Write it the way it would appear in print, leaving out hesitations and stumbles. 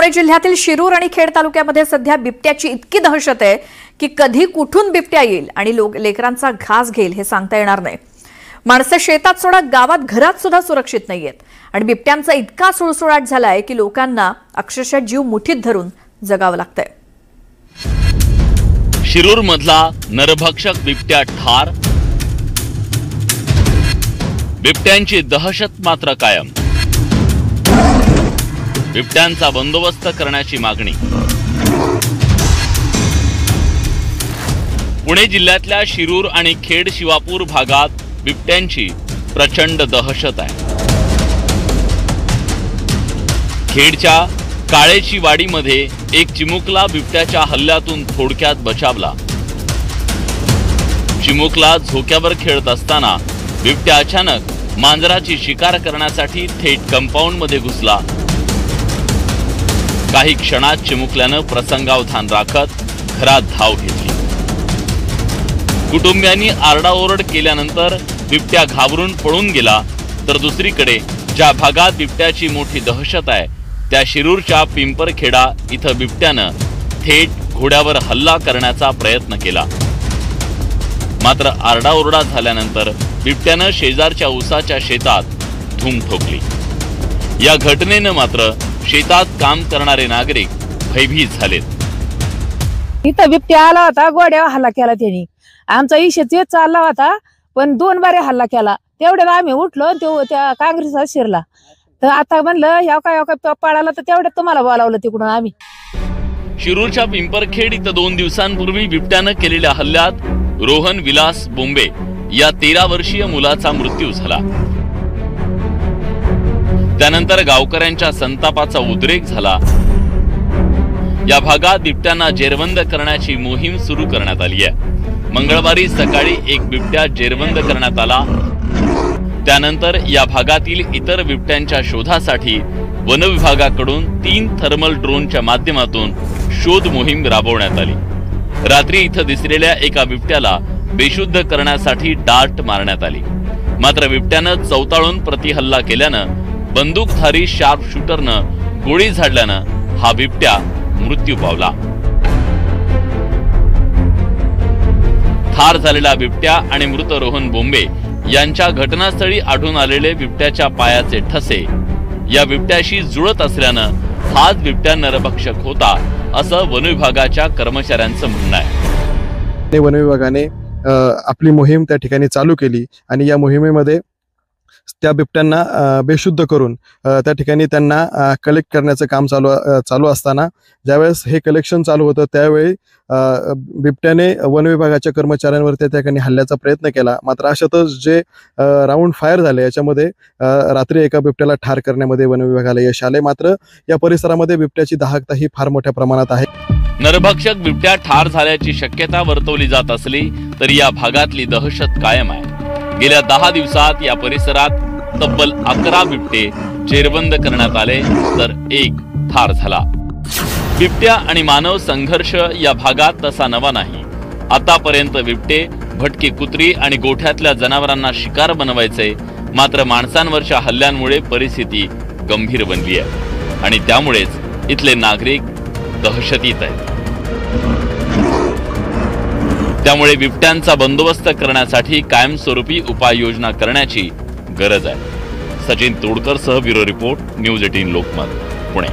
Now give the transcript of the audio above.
पुणे जिल्ह्यातील शिरूर आणि खेड तालुक्यामध्ये सध्या बिबट्याची इतकी दहशत आहे की कधी कुठून बिबट्या येईल आणि लेकरांचा घास घेईल हे सांगता येणार नाही। माणसं शेतात सोडा गावात घरात सुद्धा सुरक्षित नाहीयेत आणि बिबट्यांचा इतका सुळसुळाट झालाय की लोकांना अक्षरशः जीव मुठीत धरून जगावं लागतंय। शिरूर मधला नरभक्षक बिबट्या ठार, बिबट्यांची दहशत मात्र कायम। बिबट्यांचा बंदोबस्त करण्याची मागणी। पुणे जिल्ह्यातल्या शिरूर आणि खेड शिवापूर भागात बिबट्यांची प्रचंड दहशत आहे। खेडच्या काळेची वाडीमध्ये एक चिमुकला बिबट्याच्या हल्ल्यातून थोडक्यात बचावला। चिमुकला झोक्यावर खेळत असताना बिबट्या अचानक मांजराची शिकार करण्यासाठी थेट कंपाऊंड मध्ये घुसला। काही क्षणात चिमुकल्यानं प्रसंगावधान राखत घरात धाव घेतली। कुटुंबियांनी आरडाओरड केल्यानंतर बिबट्या घाबरून पळून गेला। तर दुसरीकडे ज्या भागात बिबट्याची मोठी दहशत आहे त्या शिरूरच्या पिंपरखेडा इथं बिबट्यानं थेट घोड्यावर हल्ला करण्याचा प्रयत्न केला। मात्र आरडाओरडा झाल्यानंतर बिबट्यानं शेजारच्या ऊसाच्या शेतात धूम ठोकली। या घटनेनं मात्र शेतात काम करणारे नागरिक भयभीत झालेत। इथं बिबट्या आला होता, गोड्यावर हल्ला केला त्यांनी। आमचा इशे तेच चालला होता, पण 2 बारे हल्ला केला। तेवढ्यात आम्ही उठलो, त्या काँग्रेसचा शिरला। तर आता म्हणलं याव काय पळाला, तर तेवढ्यात तुम्हाला बोलावलं तिकडून आम्ही। शिरूरच्या पिंपरखेड इथं 2 दिवसांपूर्वी बिबट्यानं केलेल्या हल्ल्यात रोहन विलास बोंबे या 13 वर्षीय मुलाचा मृत्यू झाला। त्यानंतर गावकऱ्यांच्या संतापाचा उद्रेक झाला। या भागात बिबट्यांना जेरबंद करण्याची मोहीम सुरू करण्यात आली आहे। मंगळवारी सकाळी एक बिबट्या जेरबंद करण्यात आला। त्यानंतर या भागातील इतर बिबट्यांच्या शोधासाठी वन विभागाकडून 3 थर्मल ड्रोनच्या माध्यमातून शोध मोहीम राबवण्यात आली। रात्री इथं दिसलेल्या एका बिबट्याला बेशुद्ध करण्यासाठी डार्ट मारण्यात आली। मात्र बिबट्यानं चौताळून प्रतिहल्ला केल्यानं बंदूकधारी शार्प शूटरनं गोळी झाडल्यानं हा बिबट्या मृत्यू पावला। ठार झालेला बिबट्या आणि मृत रोहन बोंबे यांच्या घटनास्थळी आढळून आलेले बिबट्याच्या पायाचे ठसे या बिबट्याशी जुळत असल्यानं हाच बिबट्या नरभक्षक होता असं वन विभागाच्या कर्मचाऱ्यांचं म्हणणं आहे। वन विभागाने आपली मोहीम त्या ठिकाणी चालू केली आणि या मोहिमेमध्ये त्या बिबट्यांना बेशुद्ध करून त्या ठिकाणी त्यांना कलेक्ट करण्याचं काम चालू असताना ज्यावेळेस हे कलेक्शन चालू होतं त्यावेळी बिबट्याने वन विभागाच्या कर्मचाऱ्यांवर त्या ठिकाणी हल्ल्याचा प्रयत्न केला। मात्र अशातच जे राऊंड फायर झाले याच्यामध्ये रात्री एका बिबट्याला ठार करण्यामध्ये वन विभागाला यश आले। मात्र या परिसरामध्ये बिबट्याची दाहकता ही फार मोठ्या प्रमाणात आहे। नरभक्षक बिबट्या ठार झाल्याची शक्यता वर्तवली जात असली तरी या भागातली दहशत कायम आहे। गेल्या 10 दिवसात या परिसरात तब्बल 11 बिबटे जेरबंद करण्यात आले तर 1 ठार झाला। बिबट्या आणि मानव संघर्ष या भागात तसा नवा नाही। आतापर्यंत बिबटे भटकी कुत्री आणि गोठ्यातल्या जनावरांना शिकार बनवायचे। मात्र माणसांवरच्या हल्ल्यांमुळे परिस्थिती गंभीर बनली आहे आणि त्यामुळेच इथले नागरिक दहशतीत आहेत। त्यामुळे बिबट्यांचा बंदोबस्त करण्यासाठी कायमस्वरूपी उपाययोजना करण्याची गरज आहे। सचिन तोडकर सह bureau report, news 18 Lokmat, Pune.